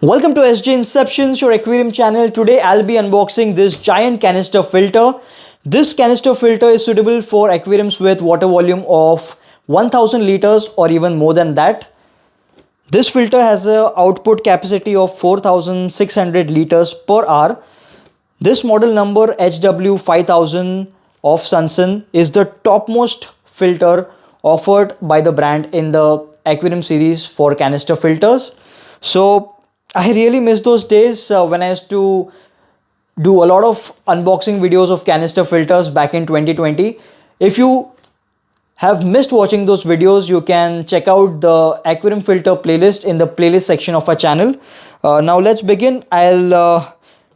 Welcome to SJ Inceptions, your aquarium channel. Today I'll be unboxing this giant canister filter. This canister filter is suitable for aquariums with water volume of 1000 liters or even more than that. This filter has an output capacity of 4600 liters per hour. This model number HW5000 of Sunsun is the topmost filter offered by the brand in the aquarium series for canister filters. So I really miss those days when I used to do a lot of unboxing videos of canister filters back in 2020. If you have missed watching those videos, you can check out the aquarium filter playlist in the playlist section of our channel. Now let's begin. I'll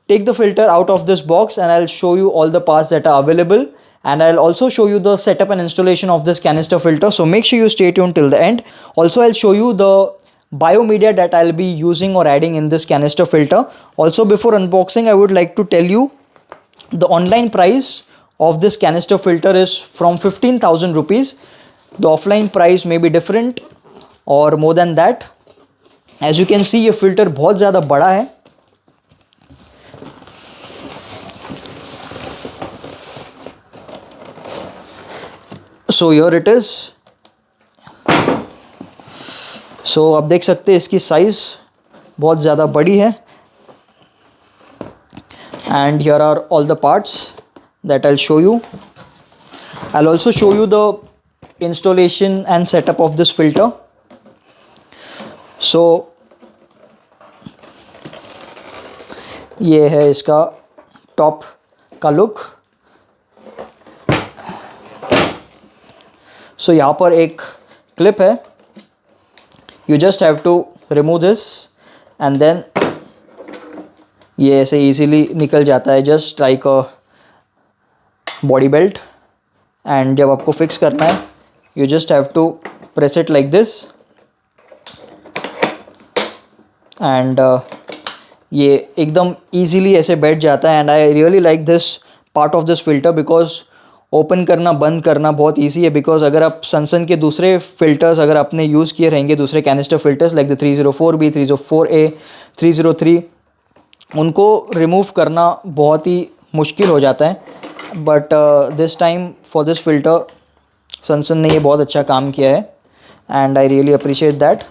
take the filter out of this box and I'll show you all the parts that are available, and I'll also show you the setup and installation of this canister filter, so make sure you stay tuned till the end. Also, I'll show you the biomedia that I'll be using or adding in this canister filter. Also, before unboxing, I would like to tell you the online price of this canister filter is from 15,000 rupees. The offline price may be different or more than that. As you can see, ये filter बहुत ज़्यादा बड़ा है. So here it is. So आप देख सकते हैं इसकी साइज़ बहुत ज़्यादा बड़ी है. And here are all the parts that I'll show you. I'll also show you the installation and setup of this filter. So ये है इसका टॉप का लुक. So यहाँ पर एक क्लिप है. You just have to remove this and then ये ऐसे easily निकल जाता है, just like a body belt. And जब आपको fix करना है, you just have to press it like this and ये एकदम easily ऐसे बैठ जाता है. And I really like this part of this filter because open करना बंद करना बहुत इजी है. बिकॉज अगर आप सनसन के दूसरे फ़िल्टर्स अगर आपने यूज़ किए रहेंगे, दूसरे canister filters like the 304B, 304A, 303, उनको रिमूव करना बहुत ही मुश्किल हो जाता है. But this time for this filter SunSun ने ये बहुत अच्छा काम किया है and I really appreciate that.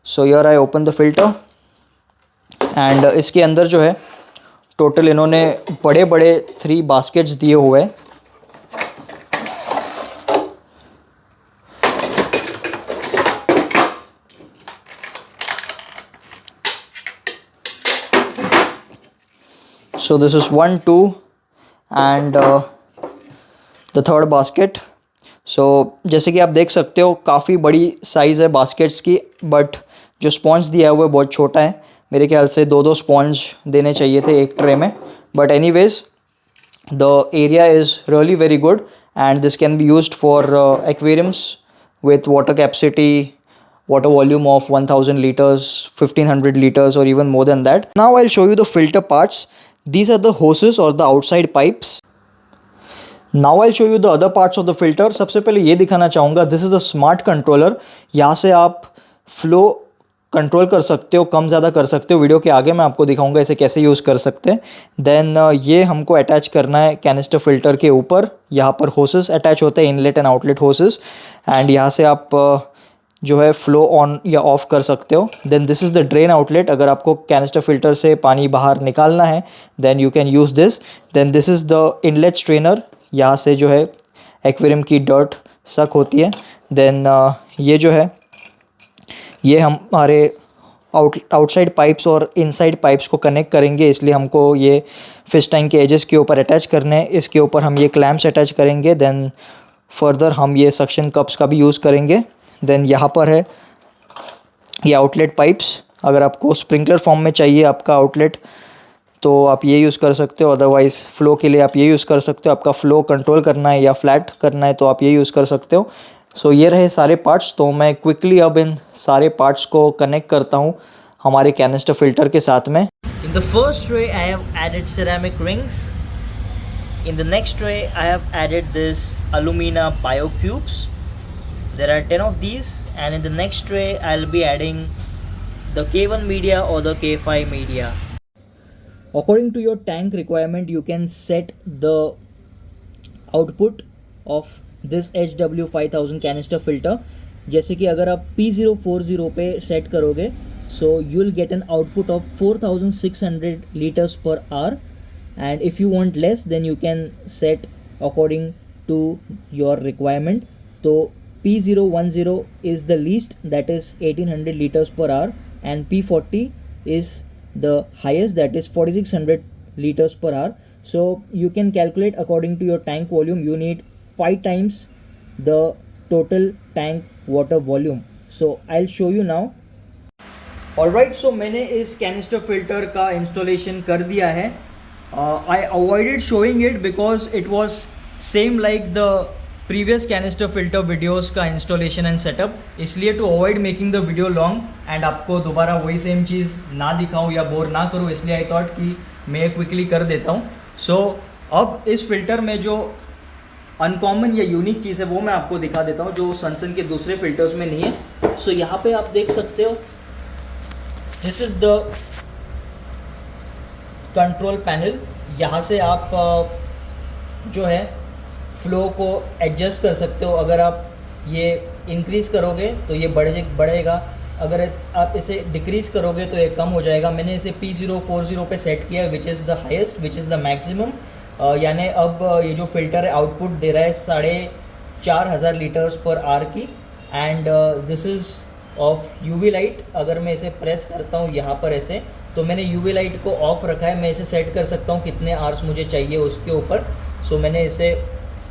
So here I open the filter and इसके अंदर जो है टोटल इन्होंने बड़े बड़े 3 बास्केट्स दिए हुए हैं. So this is 1, 2 and the third basket. So जैसे कि आप देख सकते हो काफ़ी बड़ी साइज़ है बास्केट्स की, बट जो स्पॉन्ज दिया हुआ है बहुत छोटा है. मेरे ख्याल से 2 स्पॉन्ज देने चाहिए थे एक ट्रे में. But anyways the area is really very good and this can be used for aquariums with water capacity, water volume of 1000 liters, 1500 liters or even more than that. Now I'll show you the filter parts. These are the hoses or the outside pipes. Now I'll show you the other parts of the filter. सबसे पहले ये दिखाना चाहूँगा, this is a smart controller. यहाँ से आप flow control कर सकते हो, कम ज़्यादा कर सकते हो. वीडियो के आगे मैं आपको दिखाऊंगा इसे कैसे यूज़ कर सकते हैं. देन ये हमको अटैच करना है कैनिस्टर फिल्टर के ऊपर. यहाँ पर होसेस अटैच होते हैं, inlet and outlet hoses. And यहाँ से आप जो है फ्लो ऑन या ऑफ़ कर सकते हो. Then this is the drain outlet. अगर आपको कैनिस्टर फिल्टर से पानी बाहर निकालना है then you can use this. Then this is the inlet strainer. यहाँ से जो है एक्वेरियम की डर्ट सक होती है. देन ये जो है ये हमारे आउटसाइड पाइप्स और इनसाइड पाइप्स को कनेक्ट करेंगे, इसलिए हमको ये फिश टैंक के एजेस के ऊपर अटैच करने हैं. इसके ऊपर हम ये क्लैम्प्स अटैच करेंगे. देन फर्दर हम ये सक्शन कप्स का भी यूज़ करेंगे. देन यहाँ पर है ये आउटलेट पाइप्स. अगर आपको स्प्रिंकलर फॉर्म में चाहिए आपका आउटलेट तो आप ये यूज़ कर सकते हो. अदरवाइज़ फ़्लो के लिए आप ये यूज़ कर सकते हो. आपका फ़्लो कंट्रोल करना है या फ्लैट करना है तो आप ये यूज़ कर सकते हो. सो ये रहे सारे पार्ट्स. तो मैं क्विकली अब इन सारे पार्ट्स को कनेक्ट करता हूँ हमारे कैनिस्टर फिल्टर के साथ में. In the first tray I have added ceramic rings. In the next tray I have added this alumina bio cubes. There are 10 of these, and in the next tray I'll be adding the K1 media or the K5 media. According to your tank requirement, you can set the output of this HW5000 canister filter. जैसे कि अगर आप P040 पे set करोगे, so you'll get an output of 4600 liters per hour, and if you want less then you can set according to your requirement. तो P010 is the least, that is 1800 liters per hour, and P40 is the highest, that is 4600 liters per hour. So you can calculate according to your tank volume. You need 5 times the total tank water volume. So I'll show you now. Alright, so मैंने इस canister filter का installation कर दिया है. I avoided showing it because it was same like the previous canister filter videos का installation and setup. इसलिए to avoid making the video long and आपको दोबारा वही सेम चीज़ ना दिखाऊं या बोर ना करूं, इसलिए I thought कि मैं क्विकली कर देता हूं. So अब इस फिल्टर में जो अनकॉमन या यूनिक चीज़ है वो मैं आपको दिखा देता हूं, जो सनसन के दूसरे फिल्टर्स में नहीं है. सो यहाँ पे आप देख सकते हो, this is the control panel. यहाँ से आप जो है फ्लो को एडजस्ट कर सकते हो. अगर आप ये इंक्रीज़ करोगे तो ये बढ़ेगा, अगर आप इसे डिक्रीज़ करोगे तो ये कम हो जाएगा. मैंने इसे P040 पे सेट किया है, which is the highest, which is the maximum. यानी अब ये जो फ़िल्टर है आउटपुट दे रहा है 4500 लीटर्स पर आवर की. And this is of UV light. अगर मैं इसे प्रेस करता हूँ यहाँ पर ऐसे, तो मैंने UV लाइट को ऑफ़ रखा है. मैं इसे सेट कर सकता हूँ कितने आवर्स मुझे चाहिए उसके ऊपर. सो मैंने इसे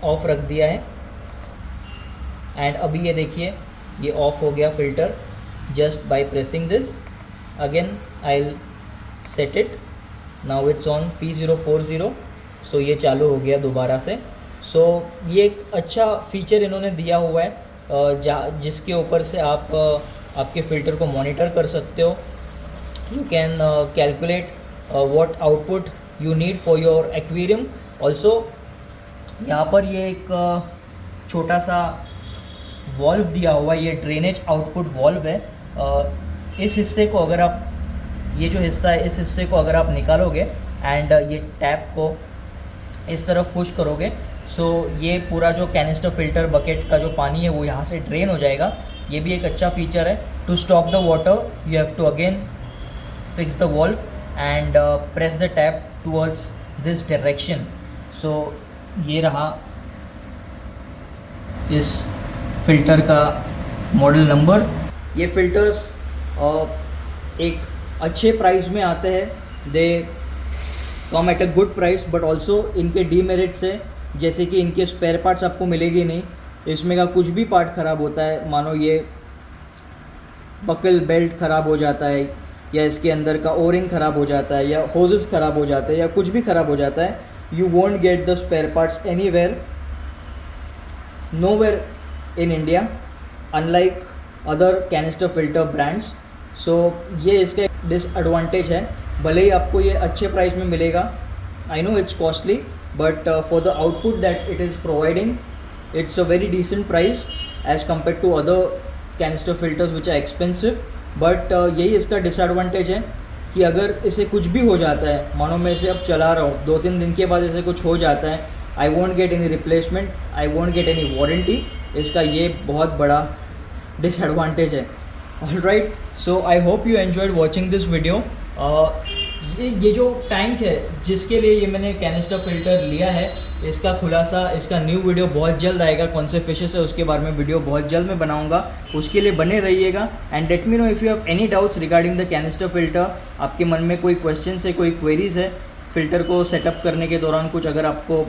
ऑफ़ रख दिया है. एंड अभी ये देखिए, ये ऑफ़ हो गया filter just by pressing this. Again I will set it. Now it's on P040. सो ये चालू हो गया दोबारा से. सो ये एक अच्छा फीचर इन्होंने दिया हुआ है जिसके ऊपर से आप आपके फ़िल्टर को मॉनिटर कर सकते हो. You can calculate what output you need for your aquarium. Also यहाँ पर ये एक छोटा सा वॉल्व दिया हुआ है, ये ड्रेनेज आउटपुट वॉल्व है. इस हिस्से को अगर आप, ये जो हिस्सा है इस हिस्से को अगर आप निकालोगे एंड ये टैप को इस तरफ पुश करोगे, सो ये पूरा जो कैनिस्टर फिल्टर बकेट का जो पानी है वो यहाँ से ड्रेन हो जाएगा. ये भी एक अच्छा फीचर है. To stop the water you have to again fix the valve and press the tap towards this direction. So ये रहा इस फिल्टर का मॉडल नंबर. ये फ़िल्टर्स एक अच्छे प्राइस में आते हैं. They come at a good price, but also इनके डीमेरिट्स है, जैसे कि इनके स्पेयर पार्ट्स आपको मिलेगी नहीं. इसमें का कुछ भी पार्ट ख़राब होता है, मानो ये बकल बेल्ट ख़राब हो जाता है, या इसके अंदर का ओरिंग ख़राब हो जाता है, या होजेस ख़राब हो जाते हैं, या कुछ भी ख़राब हो जाता है, you won't get the spare parts anywhere, nowhere in India, unlike other canister filter brands. So ये इसका डिसएडवांटेज है. भले ही आपको ये अच्छे प्राइस में मिलेगा, I know it's costly, but for the output that it is providing, it's a very decent price as compared to other canister filters which are expensive. But यही इसका डिसएडवांटेज है कि अगर इसे कुछ भी हो जाता है, मानो मैं इसे अब चला रहा हूँ, 2-3 दिन के बाद इसे कुछ हो जाता है, I want get any replacement, I want get any warranty. इसका ये बहुत बड़ा डिसएडवांटेज है. Alright, so I hope you enjoyed watching this video. ये जो टैंक है जिसके लिए ये मैंने कैनिस्टर फिल्टर लिया है, इसका खुलासा, इसका न्यू वीडियो बहुत जल्द आएगा. कौन से फिशेस है उसके बारे में वीडियो बहुत जल्द मैं बनाऊंगा, उसके लिए बने रहिएगा. And let me know if you have any doubts regarding the canister filter. आपके मन में कोई क्वेश्चन है, कोई क्वेरीज़ है फ़िल्टर को सेटअप करने के दौरान, कुछ अगर आपको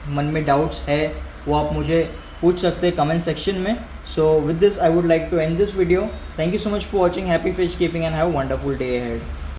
मन में डाउट्स है वो आप मुझे पूछ सकते हैं कमेंट सेक्शन में. So with this I would like to end this video. Thank you so much for watching. Happy fish keeping and have a wonderful day ahead.